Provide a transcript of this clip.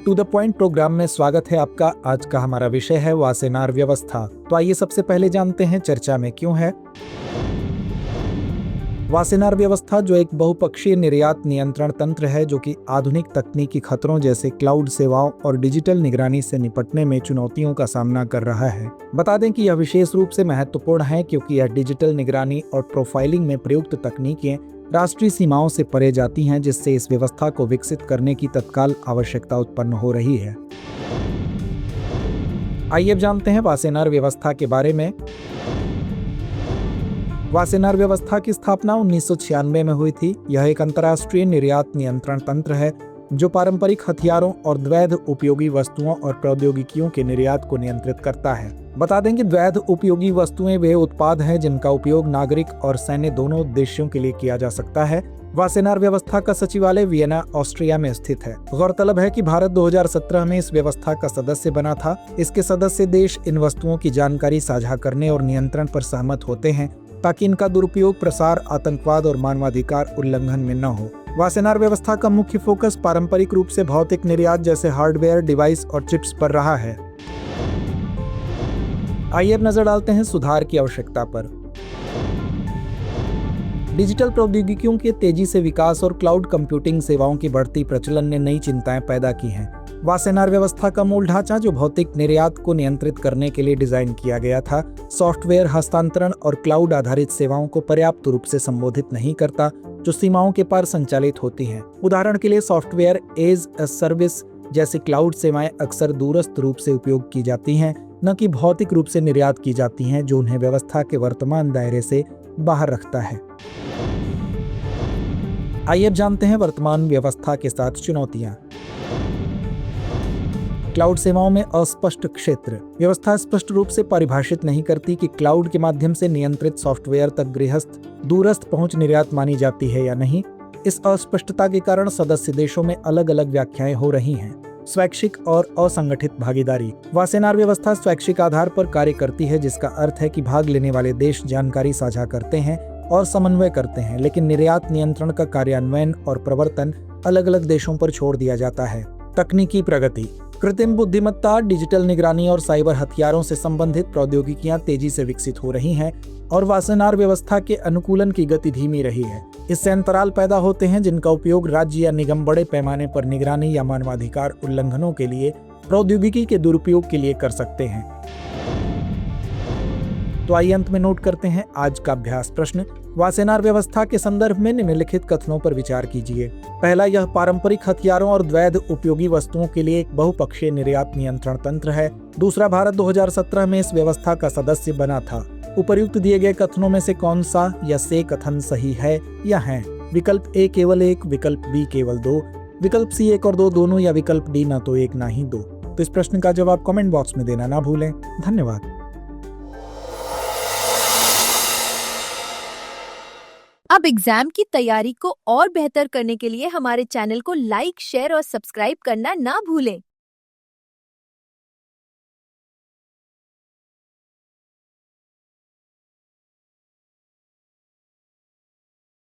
To the point programme में स्वागत है आपका। आज का हमारा विषय है वासेनार व्यवस्था। तो आइए सबसे पहले जानते हैं चर्चा में क्यों है। वासेनार व्यवस्था जो एक बहुपक्षीय निर्यात नियंत्रण तंत्र है जो कि आधुनिक तकनीकी खतरों जैसे क्लाउड सेवाओं और डिजिटल निगरानी से निपटने में चुनौतियों का सामना कर रहा है। बता दें कि यह विशेष रूप से महत्वपूर्ण है क्योंकि यह डिजिटल निगरानी और प्रोफाइलिंग में प्रयुक्त तकनीकें राष्ट्रीय सीमाओं से परे जाती हैं, जिससे इस व्यवस्था को विकसित करने की तत्काल आवश्यकता उत्पन्न हो रही है। आइए अब जानते हैं वासेनार व्यवस्था के बारे में। वासेनार व्यवस्था की स्थापना 1996 में हुई थी। यह एक अंतर्राष्ट्रीय निर्यात नियंत्रण तंत्र है जो पारंपरिक हथियारों और द्वैध उपयोगी वस्तुओं और प्रौद्योगिकियों के निर्यात को नियंत्रित करता है। बता दें कि द्वैध उपयोगी वस्तुएं वे उत्पाद हैं जिनका उपयोग नागरिक और सैन्य दोनों उद्देश्यों के लिए किया जा सकता है। वासेनार व्यवस्था का सचिवालय वियना, ऑस्ट्रिया में स्थित है। गौरतलब है कि भारत 2017 में इस व्यवस्था का सदस्य बना था। इसके सदस्य देश इन वस्तुओं की जानकारी साझा करने और नियंत्रण पर सहमत होते हैं ताकि इनका दुरुपयोग, प्रसार, आतंकवाद और मानवाधिकार उल्लंघन में न हो। वासेनार व्यवस्था का मुख्य फोकस पारंपरिक रूप से भौतिक निर्यात जैसे हार्डवेयर, डिवाइस और चिप्स पर रहा है। आइए अब नजर डालते हैं सुधार की आवश्यकता पर। डिजिटल प्रौद्योगिकियों के तेजी से विकास और क्लाउड कंप्यूटिंग सेवाओं की बढ़ती प्रचलन ने नई चिंताएं पैदा की हैं। वासेनार व्यवस्था का मूल ढांचा जो भौतिक निर्यात को नियंत्रित करने के लिए डिजाइन किया गया था, सॉफ्टवेयर हस्तांतरण और क्लाउड आधारित सेवाओं को पर्याप्त रूप से संबोधित नहीं करता जो सीमाओं के पार संचालित होती हैं। उदाहरण के लिए सॉफ्टवेयर एज अ सर्विस जैसी क्लाउड सेवाएं अक्सर दूरस्थ रूप से उपयोग की जाती हैं, न कि भौतिक रूप से निर्यात की जाती हैं, जो उन्हें व्यवस्था के वर्तमान दायरे से बाहर रखता है। आइए अब जानते हैं वर्तमान व्यवस्था के साथ चुनौतियां। क्लाउड सेवाओं में अस्पष्ट क्षेत्र। व्यवस्था स्पष्ट रूप से परिभाषित नहीं करती कि क्लाउड के माध्यम से नियंत्रित सॉफ्टवेयर तक गृहस्थ दूरस्थ पहुंच निर्यात मानी जाती है या नहीं। इस अस्पष्टता के कारण सदस्य देशों में अलग अलग व्याख्याएं हो रही हैं। स्वैच्छिक और असंगठित भागीदारी। वासेनार व्यवस्था स्वैच्छिक आधार पर कार्य करती है, जिसका अर्थ है कि भाग लेने वाले देश जानकारी साझा करते हैं और समन्वय करते हैं, लेकिन निर्यात नियंत्रण का कार्यान्वयन और प्रवर्तन अलग अलग देशों पर छोड़ दिया जाता है। तकनीकी प्रगति। कृत्रिम बुद्धिमत्ता, डिजिटल निगरानी और साइबर हथियारों से संबंधित प्रौद्योगिकियां तेजी से विकसित हो रही हैं और वासेनार व्यवस्था के अनुकूलन की गति धीमी रही है। इससे अंतराल पैदा होते हैं जिनका उपयोग राज्य या निगम बड़े पैमाने पर निगरानी या मानवाधिकार उल्लंघनों के लिए प्रौद्योगिकी के दुरुपयोग के लिए कर सकते हैं। तो आइए अंत में नोट करते हैं आज का अभ्यास प्रश्न। वासेनार व्यवस्था के संदर्भ में निम्नलिखित कथनों पर विचार कीजिए। पहला, यह पारंपरिक हथियारों और द्वैध उपयोगी वस्तुओं के लिए एक बहुपक्षीय निर्यात नियंत्रण तंत्र है। दूसरा, भारत 2017 में इस व्यवस्था का सदस्य बना था। उपर्युक्त दिए गए कथनों में से कौन सा या से कथन सही है या है? विकल्प ए केवल 1, विकल्प बी केवल 2, विकल्प सी 1 और 2 दोनों, या विकल्प डी ना तो 1 ना ही 2। तो इस प्रश्न का जवाब कमेंट बॉक्स में देना ना भूलें। धन्यवाद। अब एग्जाम की तैयारी को और बेहतर करने के लिए हमारे चैनल को लाइक, शेयर और सब्सक्राइब करना ना भूलें।